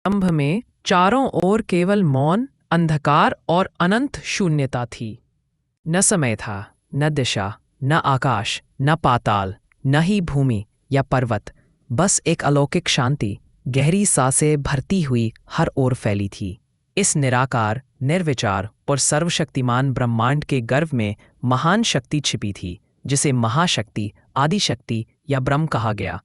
आरंभ में चारों ओर केवल मौन, अंधकार और अनंत शून्यता थी। न समय था, न दिशा, न आकाश, न पाताल, न ही भूमि या पर्वत। बस एक अलौकिक शांति गहरी सांसें भरती हुई हर ओर फैली थी। इस निराकार, निर्विचार और सर्वशक्तिमान ब्रह्मांड के गर्भ में महान शक्ति छिपी थी, जिसे महाशक्ति, आदिशक्ति या ब्रह्म कहा गया।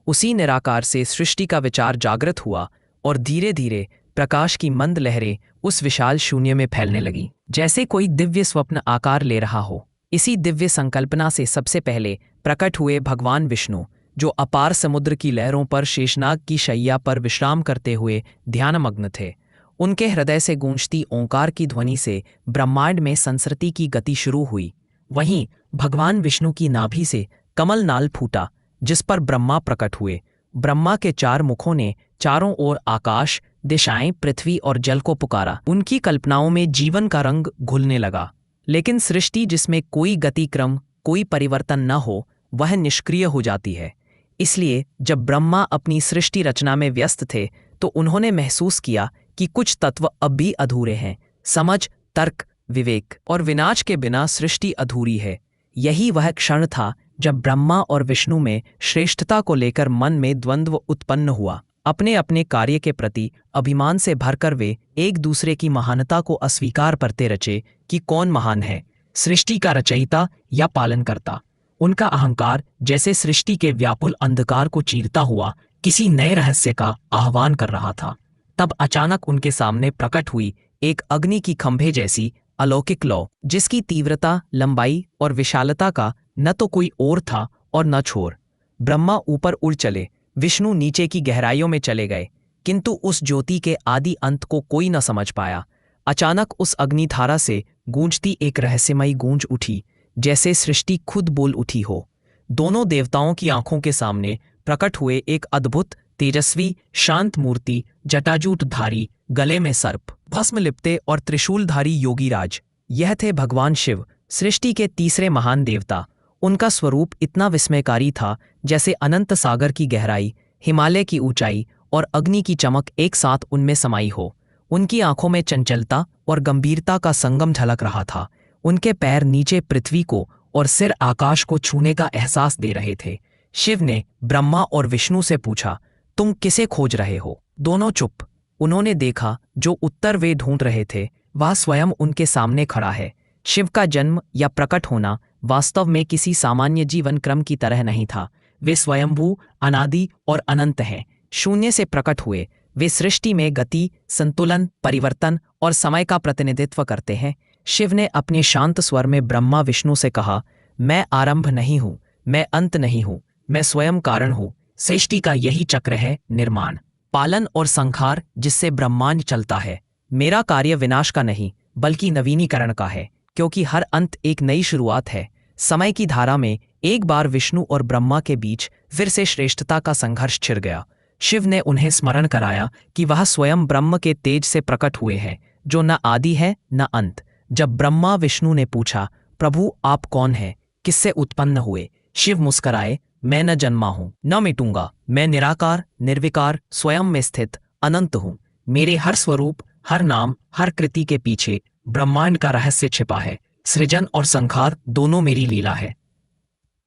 उसी निराकार से सृष्टि का विचार जागृत हुआ और धीरे धीरे प्रकाश की मंद लहरें उस विशाल शून्य में फैलने लगी, जैसे कोई दिव्य स्वप्न आकार ले रहा हो। इसी दिव्य संकल्पना से सबसे पहले प्रकट हुए भगवान विष्णु, जो अपार समुद्र की लहरों पर शेषनाग की शैया पर विश्राम करते हुए ध्यानमग्न थे। उनके हृदय से गूंजती ओंकार की ध्वनि से ब्रह्मांड में संस्कृति की गति शुरू हुई। वहीं भगवान विष्णु की नाभि से कमल नाल फूटा, जिस पर ब्रह्मा प्रकट हुए। ब्रह्मा के चार मुखों ने चारों ओर आकाश, दिशाएं, पृथ्वी और जल को पुकारा। उनकी कल्पनाओं में जीवन का रंग घुलने लगा। लेकिन सृष्टि जिसमें कोई गतिक्रम, कोई परिवर्तन न हो, वह निष्क्रिय हो जाती है। इसलिए जब ब्रह्मा अपनी सृष्टि रचना में व्यस्त थे, तो उन्होंने महसूस किया कि कुछ तत्व अब भी अधूरे हैं। समझ, तर्क, विवेक और विनाश के बिना सृष्टि अधूरी है। यही वह क्षण था जब ब्रह्मा और विष्णु में श्रेष्ठता को लेकर मन में द्वंद्व उत्पन्न हुआ। अपने अपने कार्य के प्रति अभिमान से भरकर वे एक दूसरे की महानता को अस्वीकार करते रचे कि कौन महान है, सृष्टि का रचयिता या पालनकर्ता। उनका अहंकार जैसे सृष्टि के व्याकुल अंधकार को चीरता हुआ किसी नए रहस्य का आह्वान कर रहा था। तब अचानक उनके सामने प्रकट हुई एक अग्नि की खंभे जैसी अलौकिक लौ, जिसकी तीव्रता, लंबाई और विशालता का न तो कोई ओर था और न छोर। ब्रह्मा ऊपर उड़ चले, विष्णु नीचे की गहराइयों में चले गए, किंतु उस ज्योति के आदि अंत को कोई न समझ पाया। अचानक उस अग्निधारा से गूंजती एक रहस्यमयी गूंज उठी, जैसे सृष्टि खुद बोल उठी हो। दोनों देवताओं की आंखों के सामने प्रकट हुए एक अद्भुत, तेजस्वी, शांत मूर्ति, जटाजूटधारी, गले में सर्प, भस्म लिपटे और त्रिशूलधारी योगीराज। यह थे भगवान शिव, सृष्टि के तीसरे महान देवता। उनका स्वरूप इतना विस्मयकारी था जैसे अनंत सागर की गहराई, हिमालय की ऊंचाई और अग्नि की चमक एक साथ उनमें समाई हो। उनकी आंखों में चंचलता और गंभीरता का संगम झलक रहा था। उनके पैर नीचे पृथ्वी को और सिर आकाश को छूने का एहसास दे रहे थे। शिव ने ब्रह्मा और विष्णु से पूछा, तुम किसे खोज रहे हो? दोनों चुप। उन्होंने देखा जो उत्तर वे ढूंढ रहे थे वह स्वयं उनके सामने खड़ा है। शिव का जन्म या प्रकट होना वास्तव में किसी सामान्य जीवन क्रम की तरह नहीं था। वे स्वयंभू, अनादि और अनंत हैं। शून्य से प्रकट हुए वे सृष्टि में गति, संतुलन, परिवर्तन और समय का प्रतिनिधित्व करते हैं। शिव ने अपने शांत स्वर में ब्रह्मा विष्णु से कहा, मैं आरंभ नहीं हूँ, मैं अंत नहीं हूँ, मैं स्वयं कारण हूँ। सृष्टि का यही चक्र है, निर्माण, पालन और संहार, जिससे ब्रह्मांड चलता है। मेरा कार्य विनाश का नहीं बल्कि नवीनीकरण का है, क्योंकि हर अंत एक नई शुरुआत है। समय की धारा में एक बार विष्णु और ब्रह्मा के बीच फिर से श्रेष्ठता का संघर्ष छिड़ गया। शिव ने उन्हें स्मरण कराया कि वह स्वयं ब्रह्म के तेज से प्रकट हुए हैं, जो न आदि है न अंत। जब ब्रह्मा विष्णु ने पूछा, प्रभु आप कौन हैं, किससे उत्पन्न हुए? शिव मुस्कराए, मैं न जन्मा हूं, न मिटूंगा। मैं निराकार, निर्विकार, स्वयं में स्थित अनंत हूं। मेरे हर स्वरूप, हर नाम, हर कृति के पीछे ब्रह्मांड का रहस्य छिपा है। सृजन और संहार दोनों मेरी लीला है।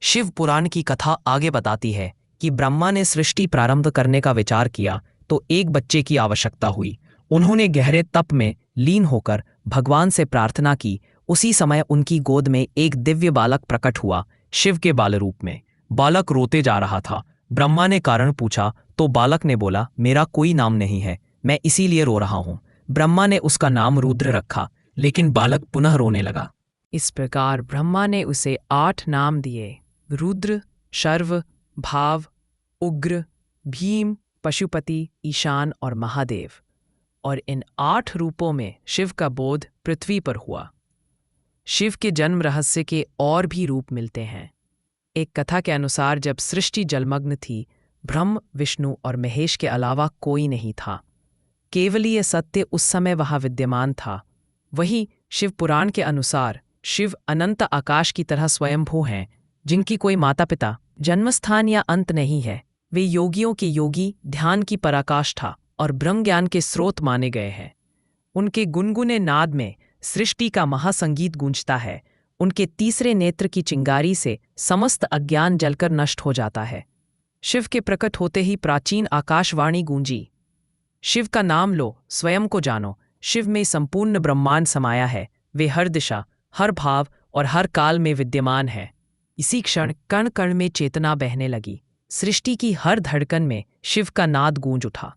शिव पुराण की कथा आगे बताती है कि ब्रह्मा ने सृष्टि प्रारंभ करने का विचार किया तो एक बच्चे की आवश्यकता हुई। उन्होंने गहरे तप में लीन होकर भगवान से प्रार्थना की। उसी समय उनकी गोद में एक दिव्य बालक प्रकट हुआ, शिव के बाल रूप में। बालक रोते जा रहा था। ब्रह्मा ने कारण पूछा तो बालक ने बोला, मेरा कोई नाम नहीं है, मैं इसीलिए रो रहा हूं। ब्रह्मा ने उसका नाम रुद्र रखा, लेकिन बालक पुनः रोने लगा। इस प्रकार ब्रह्मा ने उसे 8 नाम दिए, रुद्र, शर्व, भाव, उग्र, भीम, पशुपति, ईशान और महादेव। और इन 8 रूपों में शिव का बोध पृथ्वी पर हुआ। शिव के जन्म रहस्य के और भी रूप मिलते हैं। एक कथा के अनुसार जब सृष्टि जलमग्न थी, ब्रह्म, विष्णु और महेश के अलावा कोई नहीं था। केवल ये सत्य उस समय वहां विद्यमान था। वहीं शिव पुराण के अनुसार शिव अनंत आकाश की तरह स्वयंभू हैं, जिनकी कोई माता पिता, जन्मस्थान या अंत नहीं है। वे योगियों के योगी, ध्यान की पराकाष्ठा और ब्रह्म ज्ञान के स्रोत माने गए हैं। उनके गुनगुने नाद में सृष्टि का महासंगीत गूंजता है। उनके तीसरे नेत्र की चिंगारी से समस्त अज्ञान जलकर नष्ट हो जाता है। शिव के प्रकट होते ही प्राचीन आकाशवाणी गूंजी, शिव का नाम लो, स्वयं को जानो। शिव में संपूर्ण ब्रह्मांड समाया है। वे हर दिशा, हर भाव और हर काल में विद्यमान है। इसी क्षण कण कण में चेतना बहने लगी। सृष्टि की हर धड़कन में शिव का नाद गूंज उठा।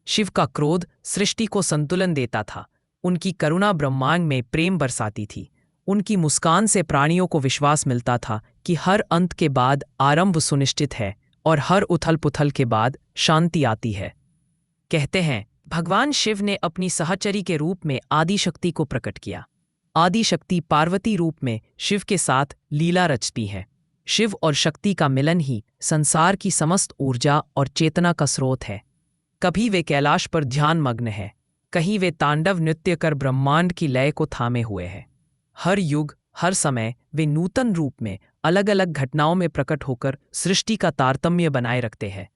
शिव का क्रोध सृष्टि को संतुलन देता था। उनकी करुणा ब्रह्मांड में प्रेम बरसाती थी। उनकी मुस्कान से प्राणियों को विश्वास मिलता था कि हर अंत के बाद आरंभ सुनिश्चित है और हर उथल पुथल के बाद शांति आती है। कहते हैं, भगवान शिव ने अपनी सहचरी के रूप में आदि शक्ति को प्रकट किया। आदि शक्ति पार्वती रूप में शिव के साथ लीला रचती है। शिव और शक्ति का मिलन ही संसार की समस्त ऊर्जा और चेतना का स्रोत है। कभी वे कैलाश पर ध्यान मग्न है, कहीं वे तांडव नृत्य कर ब्रह्मांड की लय को थामे हुए हैं। हर युग, हर समय वे नूतन रूप में अलग अलग घटनाओं में प्रकट होकर सृष्टि का तारतम्य बनाए रखते हैं।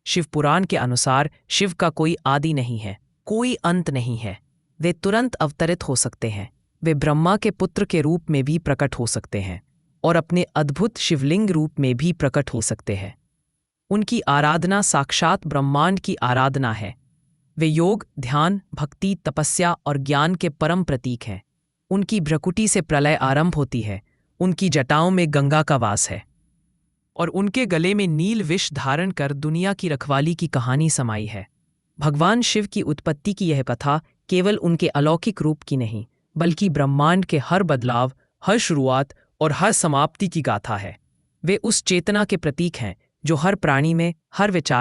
शिव पुराण के अनुसार शिव का कोई आदि नहीं है, कोई अंत नहीं है। वे तुरंत अवतरित हो सकते हैं। वे ब्रह्मा के पुत्र के रूप में भी प्रकट हो सकते हैं और अपने अद्भुत शिवलिंग रूप में भी प्रकट हो सकते हैं। उनकी आराधना साक्षात ब्रह्मांड की आराधना है। वे योग, ध्यान, भक्ति, तपस्या और ज्ञान के परम प्रतीक हैं। उनकी भ्रकुटी से प्रलय आरंभ होती है। उनकी जटाओं में गंगा का वास है और उनके गले में नील विष धारण कर दुनिया की रखवाली की कहानी समाई है। भगवान शिव की उत्पत्ति की यह कथा केवल उनके अलौकिक रूप की नहीं, बल्कि ब्रह्मांड के हर बदलाव, हर शुरुआत और हर समाप्ति की गाथा है। वे उस चेतना के प्रतीक हैं जो हर प्राणी में, हर विचार